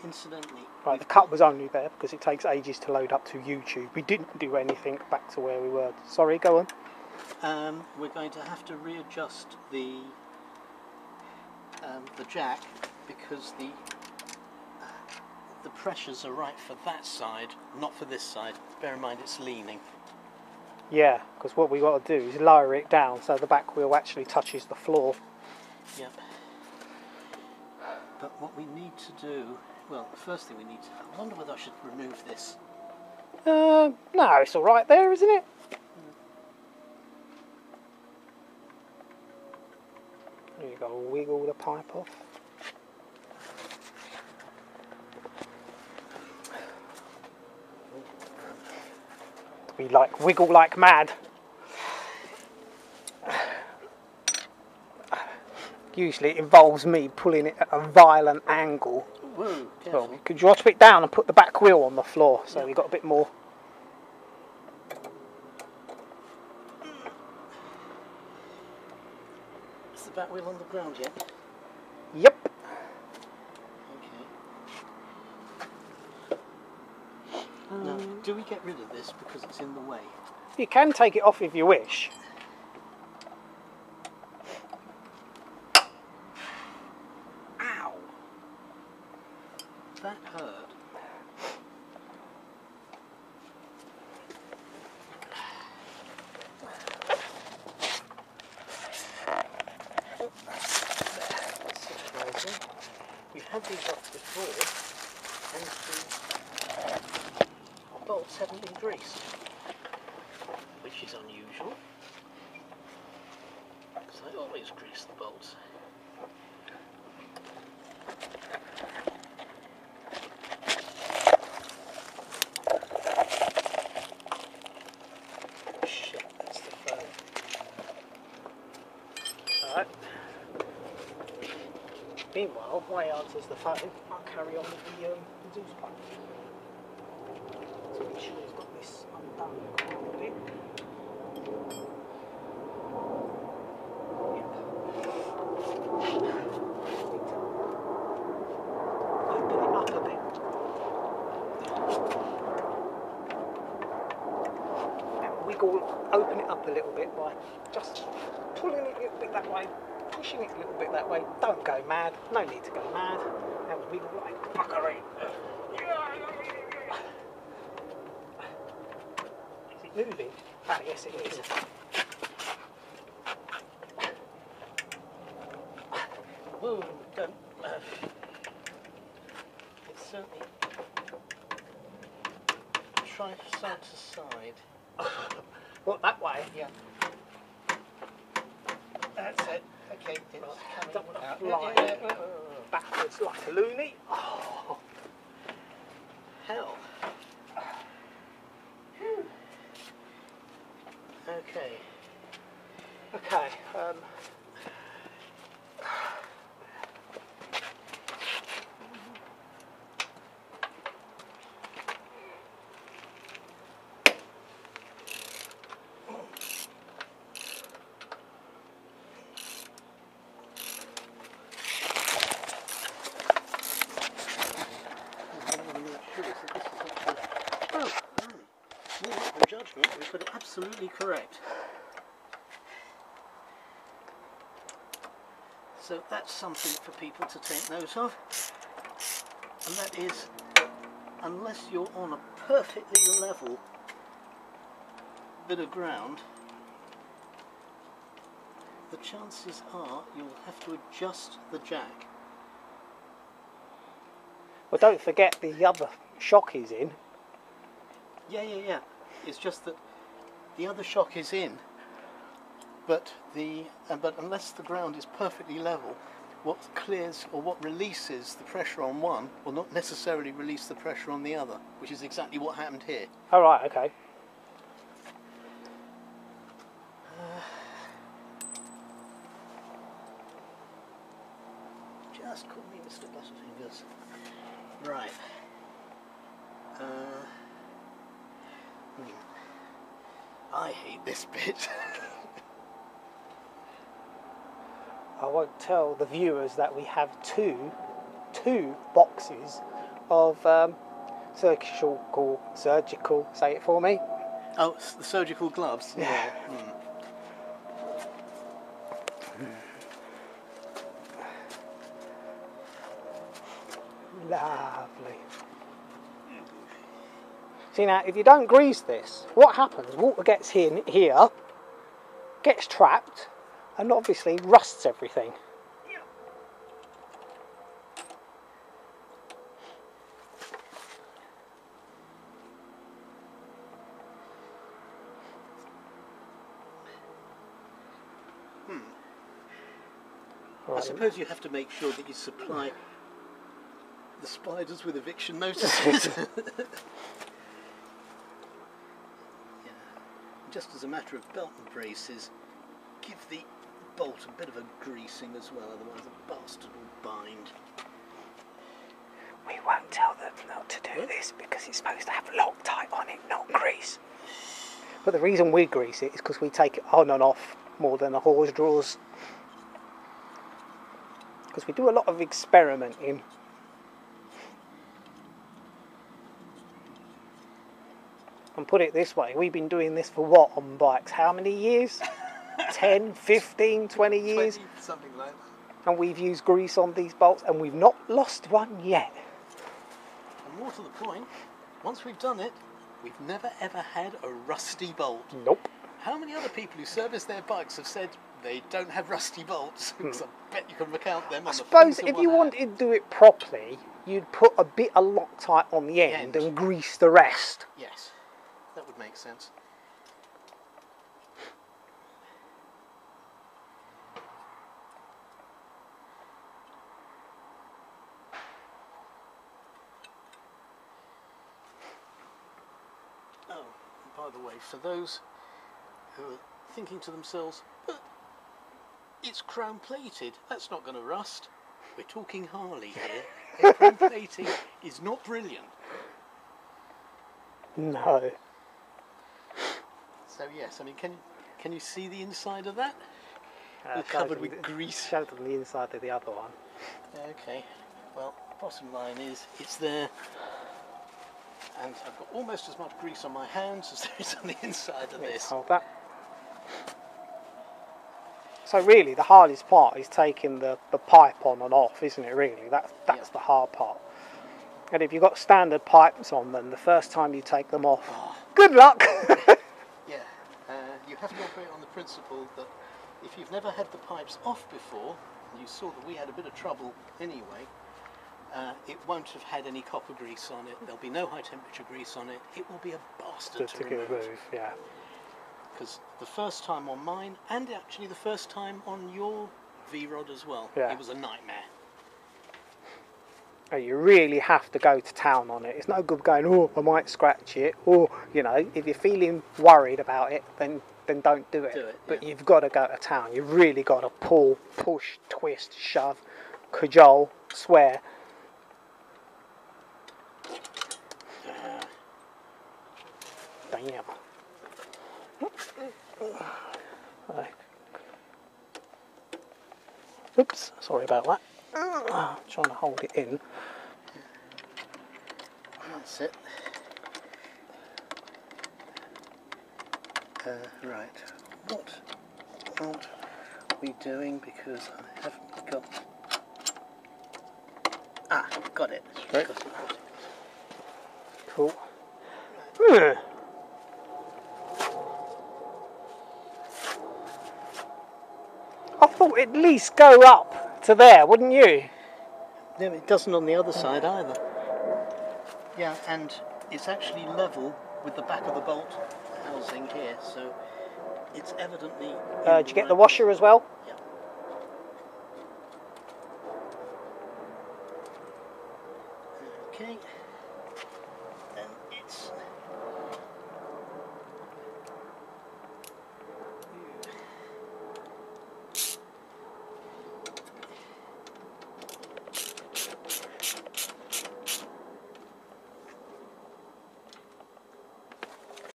incidentally... Right, the cut was only there because it takes ages to load up to YouTube. We didn't do anything back to where we were. Sorry, go on. We're going to have to readjust the jack because the pressures are right for that side, not for this side. Bear in mind it's leaning. Yeah, because what we got to do is lower it down so the back wheel actually touches the floor. Yep. But what we need to do, well, the first thing we need to... I wonder whether I should remove this. No, it's all right there, isn't it? You got to wiggle the pipe off. We like wiggle like mad. Usually it involves me pulling it at a violent angle. Whoa, well, could you drop it down and put the back wheel on the floor so we got a bit more? Is the back wheel on the ground yet? Yep. Okay. Now, do we get rid of this because it's in the way? You can take it off if you wish. Ow! That hurt. We've had these off before, and our bolts haven't been greased, which is unusual, because I always grease the bolts. Shit, that's the phone. Alright. Meanwhile, while he answers the phone, I'll carry on with the exhaust pipe. So make sure he's got this undone correctly. Open it up a bit. And open it up a little bit by just pulling it a little bit that way. Pushing it a little bit that way. Don't go mad. No need to go mad. And wiggle like fuckery. Is it moving? Ah, yes it is. Whoa, don't. It's certainly. Try side to side. What, that way? Yeah. That's it. Okay, it's coming out. Fly backwards like a loony. Oh. Hell. Okay. Okay. Judgment, we put it absolutely correct. So that's something for people to take note of, and that is, unless you're on a perfectly level bit of ground, the chances are you'll have to adjust the jack. Well, don't forget the other shock is in. Yeah. It's just that the other shock is in, but unless the ground is perfectly level, what clears or what releases the pressure on one will not necessarily release the pressure on the other, which is exactly what happened here. Oh, right, okay. Just call me Mr. Butterfingers. Right. I hate this bit. I won't tell the viewers that we have two boxes of surgical, say it for me. Oh, it's the surgical gloves. Yeah. Lovely. See now, if you don't grease this, what happens? Water gets in here, gets trapped, and obviously rusts everything. I suppose you have to make sure that you supply the spiders with eviction notices. Yeah. Just as a matter of belt and braces, give the bolt a bit of a greasing as well, otherwise the bastard will bind. We won't tell them not to do this because it's supposed to have Loctite on it, not grease. But the reason we grease it is because we take it on and off more than a horse draws. Because we do a lot of experimenting. And put it this way, we've been doing this for what on bikes? How many years? 10, 15, 20 years? 20, something like that. And we've used grease on these bolts and we've not lost one yet. And more to the point, once we've done it, we've never ever had a rusty bolt. Nope. How many other people who service their bikes have said they don't have rusty bolts? Because I bet you can recount them. I suppose if you wanted to do it properly, you'd put a bit of Loctite on the end and grease the rest. Yes, that would make sense. Oh, by the way, for those who are thinking to themselves, but it's chrome plated, that's not going to rust. We're talking Harley here. Chrome plating is not brilliant. No. So yes, I mean, can you see the inside of that? All covered with grease. Show them the inside of the other one. Okay, well, bottom line is it's there, and I've got almost as much grease on my hands as there is on the inside of this. Hold that. So really, the hardest part is taking the pipe on and off, isn't it? Really, that's the hard part. And if you've got standard pipes on, then the first time you take them off, good luck. Yeah, you have to operate on the principle that if you've never had the pipes off before, you saw that we had a bit of trouble anyway, it won't have had any copper grease on it. There'll be no high temperature grease on it. It will be a bastard to remove. Yeah. Because the first time on mine, and actually the first time on your V-Rod as well, it was a nightmare. You really have to go to town on it. It's no good going, oh, I might scratch it, or, you know, if you're feeling worried about it, then don't do it. But you've got to go to town. You've really got to pull, push, twist, shove, cajole, swear. Damn. Oops, sorry about that. Trying to hold it in. That's it. Right. What are we doing? Because I haven't got. Got it. Right. Got it. Cool. I thought at least go up to there, wouldn't you? No, it doesn't on the other side either. Yeah, and it's actually level with the back of the bolt housing here, so it's evidently... Did you get the washer as well?